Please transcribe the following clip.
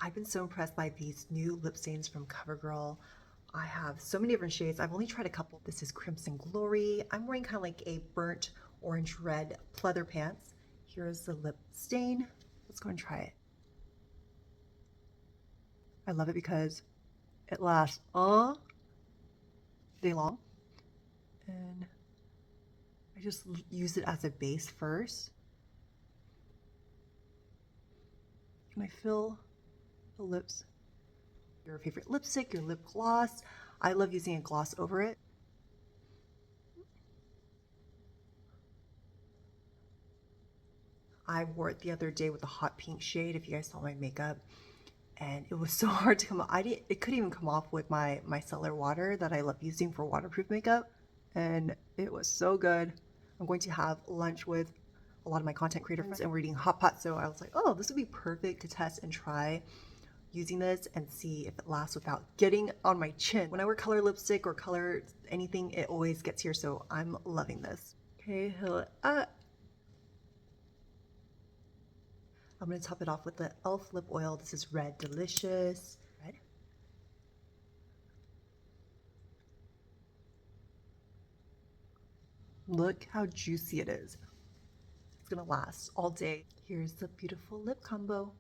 I've been so impressed by these new lip stains from Covergirl. I have so many different shades. I've only tried a couple. This is Crimson Glory. I'm wearing kind of like a burnt orange red pleather pants. Here's the lip stain. Let's go and try it. I love it because it lasts all day long. And I just use it as a base first. And I fill the lips. Your favorite lipstick, your lip gloss. I love using a gloss over it. I wore it the other day with a hot pink shade, if you guys saw my makeup. And it was so hard to come off. It couldn't even come off with my micellar water that I love using for waterproof makeup. And it was so good. I'm going to have lunch with a lot of my content creator friends and we're eating hot pot. So I was like, oh, this would be perfect to test and try using this and see if it lasts without getting on my chin. When I wear color lipstick or color anything, it always gets here. So I'm loving this. Okay, I'm going to top it off with the E.L.F. lip oil. This is Red Delicious. Red. Look how juicy it is. It's going to last all day. Here's the beautiful lip combo.